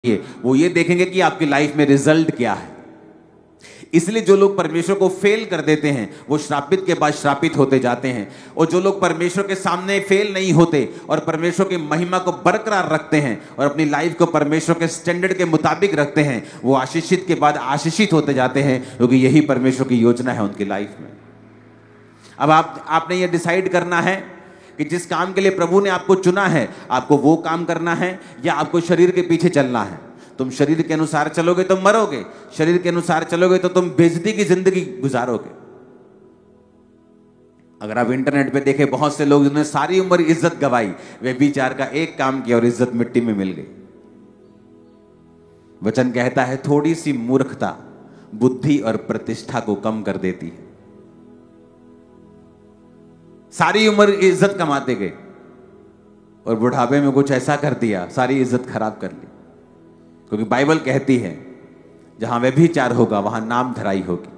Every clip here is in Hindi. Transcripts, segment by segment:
वो ये देखेंगे कि आपकी लाइफ में रिजल्ट क्या है। इसलिए जो लोग परमेश्वर को फेल कर देते हैं वो श्रापित के बाद श्रापित होते जाते हैं, और जो लोग परमेश्वर के सामने फेल नहीं होते और परमेश्वर की महिमा को बरकरार रखते हैं और अपनी लाइफ को परमेश्वर के स्टैंडर्ड के मुताबिक रखते हैं, वो आशीषित के बाद आशीषित होते जाते हैं, क्योंकि यही परमेश्वर की योजना है उनकी लाइफ में। अब आपने ये डिसाइड करना है कि जिस काम के लिए प्रभु ने आपको चुना है, आपको वो काम करना है या आपको शरीर के पीछे चलना है। तुम शरीर के अनुसार चलोगे तो मरोगे, शरीर के अनुसार चलोगे तो तुम बेइज्जती की जिंदगी गुजारोगे। अगर आप इंटरनेट पे देखें, बहुत से लोग जिन्होंने सारी उम्र इज्जत गवाई, वे व्यभिचार का एक काम किया और इज्जत मिट्टी में मिल गई। वचन कहता है थोड़ी सी मूर्खता बुद्धि और प्रतिष्ठा को कम कर देती है। सारी उम्र इज्जत कमाते गए और बुढ़ापे में कुछ ऐसा कर दिया, सारी इज्जत खराब कर ली। क्योंकि बाइबल कहती है जहां व्यभिचार होगा वहां नाम धराई होगी।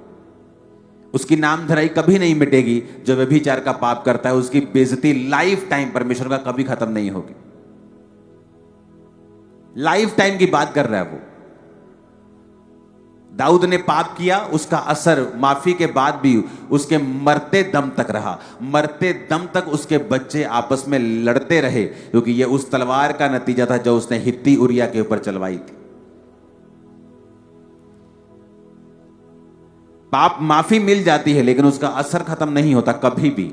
उसकी नाम धराई कभी नहीं मिटेगी। जो व्यभिचार का पाप करता है उसकी बेइज्जती लाइफ टाइम परमेश्वर का कभी खत्म नहीं होगी। लाइफ टाइम की बात कर रहा है वो। दाऊद ने पाप किया, उसका असर माफी के बाद भी उसके मरते दम तक रहा। मरते दम तक उसके बच्चे आपस में लड़ते रहे, क्योंकि यह उस तलवार का नतीजा था जो उसने हित्ती उरिया के ऊपर चलवाई थी। पाप माफी मिल जाती है लेकिन उसका असर खत्म नहीं होता कभी भी।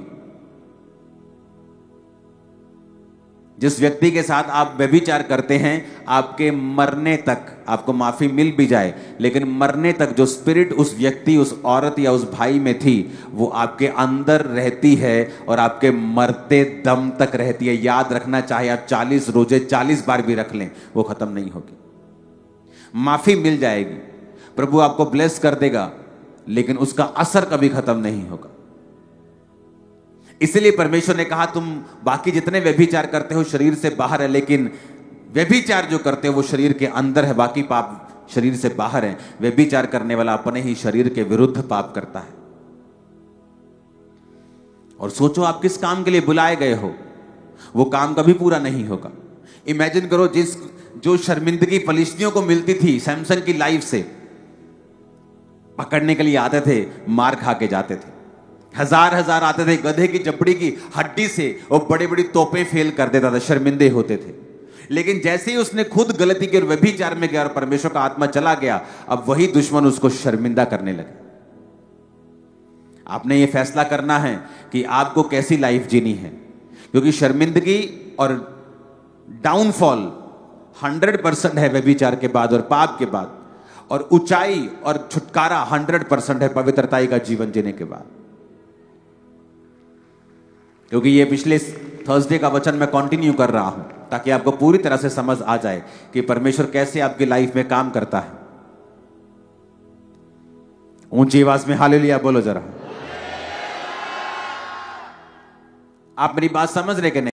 जिस व्यक्ति के साथ आप व्यभिचार करते हैं, आपके मरने तक आपको माफी मिल भी जाए, लेकिन मरने तक जो स्पिरिट उस व्यक्ति, उस औरत या उस भाई में थी, वो आपके अंदर रहती है और आपके मरते दम तक रहती है। याद रखना, चाहे आप 40 रोजे 40 बार भी रख लें, वो खत्म नहीं होगी। माफी मिल जाएगी, प्रभु आपको ब्लेस कर देगा, लेकिन उसका असर कभी खत्म नहीं होगा। इसलिए परमेश्वर ने कहा तुम बाकी जितने व्यभिचार करते हो शरीर से बाहर है, लेकिन व्यभिचार जो करते हो वो शरीर के अंदर है, बाकी पाप शरीर से बाहर है। व्यभिचार करने वाला अपने ही शरीर के विरुद्ध पाप करता है। और सोचो आप किस काम के लिए बुलाए गए हो, वो काम कभी पूरा नहीं होगा। इमेजिन करो जो शर्मिंदगी फलिस्तियों को मिलती थी सैमसन की लाइफ से, पकड़ने के लिए आते थे, मार खा के जाते थे। हजार हजार आते थे, गधे की जबड़ी की हड्डी से वो बड़ी बड़ी तोपें फेल कर देता था, शर्मिंदे होते थे। लेकिन जैसे ही उसने खुद गलती की और व्यभिचार में गया और परमेश्वर का आत्मा चला गया, अब वही दुश्मन उसको शर्मिंदा करने लगे। आपने ये फैसला करना है कि आपको कैसी लाइफ जीनी है, क्योंकि शर्मिंदगी और डाउनफॉल 100% है व्यभिचार के बाद और पाप के बाद, और ऊंचाई और छुटकारा 100% है पवित्रताई का जीवन जीने के बाद। क्योंकि ये पिछले थर्सडे का वचन मैं कंटिन्यू कर रहा हूं ताकि आपको पूरी तरह से समझ आ जाए कि परमेश्वर कैसे आपकी लाइफ में काम करता है। ऊंची आवाज में हालेलुया बोलो जरा। आप मेरी बात समझ रहे कि नहीं?